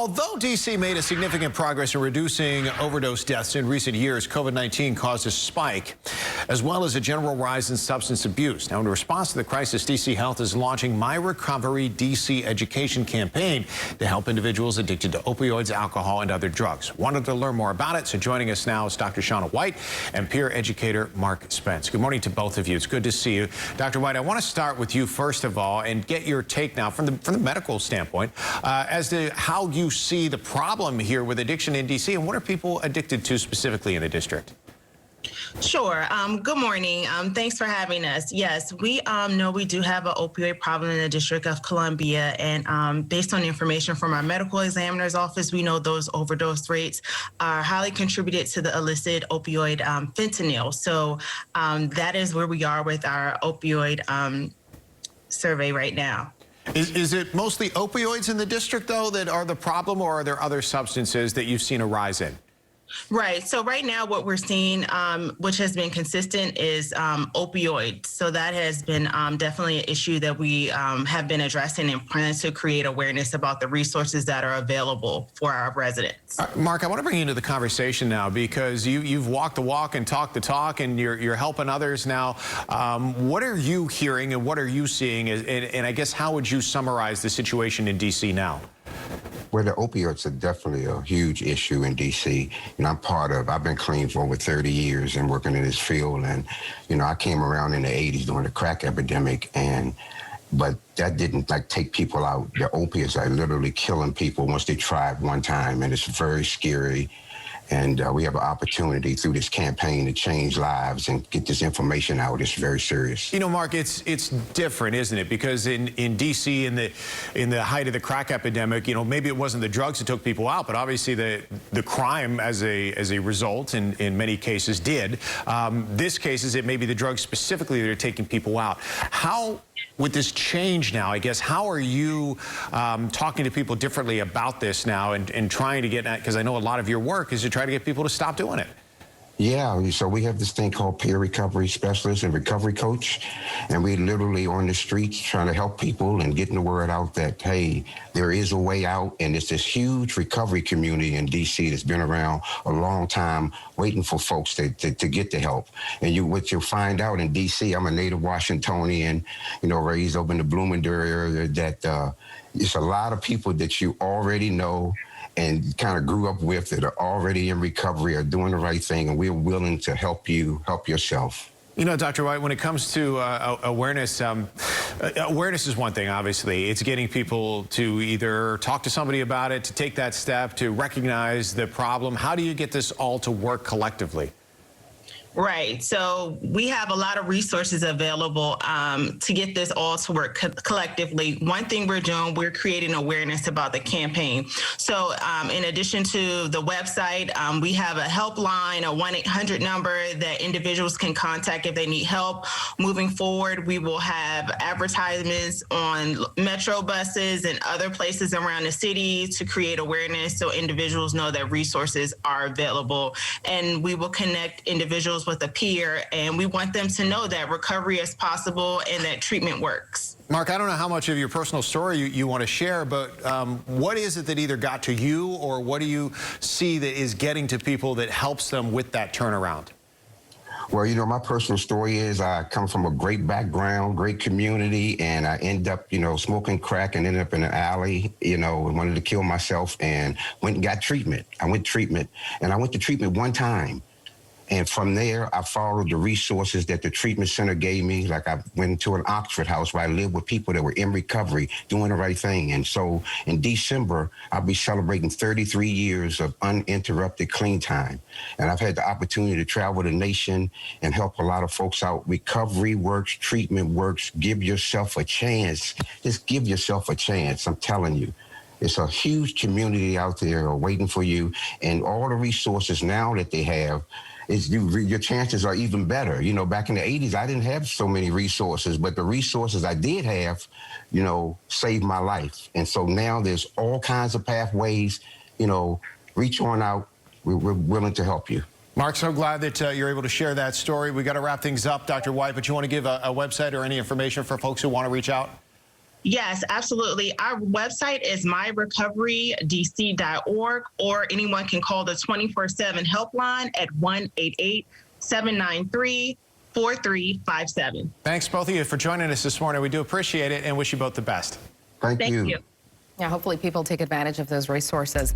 Although D.C. made a significant progress in reducing overdose deaths in recent years, COVID-19 caused a spike, as well as a general rise in substance abuse. Now, in response to the crisis, D.C. Health is launching MyRecoveryDC education campaign to help individuals addicted to opioids, alcohol, and other drugs. Wanted to learn more about it, so joining us now is Dr. Shauna White and peer educator Mark Spence. Good morning to both of you. It's good to see you. Dr. White, I want to start with you first of all and get your take now from the medical standpoint as to how you see the problem here with addiction in D.C. and what are people addicted to specifically in the district? Sure. Good morning. Thanks for having us. Yes, we know we do have an opioid problem in the District of Columbia, and based on information from our medical examiner's office, we know those overdose rates are highly contributed to the illicit opioid fentanyl. So that is where we are with our opioid survey right now. Is it mostly opioids in the district, though, that are the problem, or are there other substances that you've seen a rise in? Right. So right now what we're seeing, which has been consistent, is opioids. So that has been definitely an issue that we have been addressing and plan to create awareness about the resources that are available for our residents. Mark, I want to bring you into the conversation now because you've walked the walk and talked the talk, and you're helping others now. What are you hearing and what are you seeing? And I guess how would you summarize the situation in D.C. now? Well, the opioids are definitely a huge issue in D.C. And I've been clean for over 30 years and working in this field. And, I came around in the 80s during the crack epidemic, but that didn't take people out. The opiates are literally killing people once they try it one time, and it's very scary. And we have an opportunity through this campaign to change lives and get this information out. It's very serious. Mark, it's different, isn't it? Because in D.C., in the height of the crack epidemic, maybe it wasn't the drugs that took people out, but obviously the crime as a result in many cases did. This case is it maybe the drugs specifically that are taking people out. How, with this change now, I guess, how are you talking to people differently about this now and trying to get at, because I know a lot of your work is to try to get people to stop doing it? Yeah, so we have this thing called peer recovery specialist and recovery coach, and we literally on the streets trying to help people and getting the word out that, hey, there is a way out, and it's this huge recovery community in D.C. that's been around a long time waiting for folks to get the help. And what you'll find out in D.C., I'm a native Washingtonian, raised up in the Bloomingdale area, that it's a lot of people that you already know and kind of grew up with that are already in recovery, are doing the right thing, and we're willing to help you help yourself. Dr. White, when it comes to awareness, awareness is one thing, obviously. It's getting people to either talk to somebody about it, to take that step, to recognize the problem. How do you get this all to work collectively? Right. So we have a lot of resources available to get this all to work collectively. One thing we're doing, we're creating awareness about the campaign. So in addition to the website, we have a helpline, a 1-800 number that individuals can contact if they need help. Moving forward, we will have advertisements on metro buses and other places around the city to create awareness so individuals know that resources are available. And we will connect individuals with a peer, and we want them to know that recovery is possible and that treatment works. Mark, I don't know how much of your personal story you want to share, but what is it that either got to you, or what do you see that is getting to people that helps them with that turnaround? Well, my personal story is I come from a great background, great community, and I end up, smoking crack and ended up in an alley, and wanted to kill myself and went and got treatment. I went to treatment one time. And from there, I followed the resources that the treatment center gave me. Like I went to an Oxford house where I lived with people that were in recovery, doing the right thing. And so in December, I'll be celebrating 33 years of uninterrupted clean time. And I've had the opportunity to travel the nation and help a lot of folks out. Recovery works, treatment works. Give yourself a chance. Just give yourself a chance, I'm telling you. It's a huge community out there waiting for you. And all the resources now that they have, your chances are even better. Back in the 80s, I didn't have so many resources, but the resources I did have, saved my life. And so now there's all kinds of pathways, reach on out. We're willing to help you. Mark, so glad that you're able to share that story. We got to wrap things up, Dr. White, but you want to give a website or any information for folks who want to reach out? Yes, absolutely. Our website is MyRecoveryDC.org, or anyone can call the 24/7 helpline at 1-888-793-4357. Thanks, both of you, for joining us this morning. We do appreciate it and wish you both the best. Thank you. You. Yeah, hopefully people take advantage of those resources.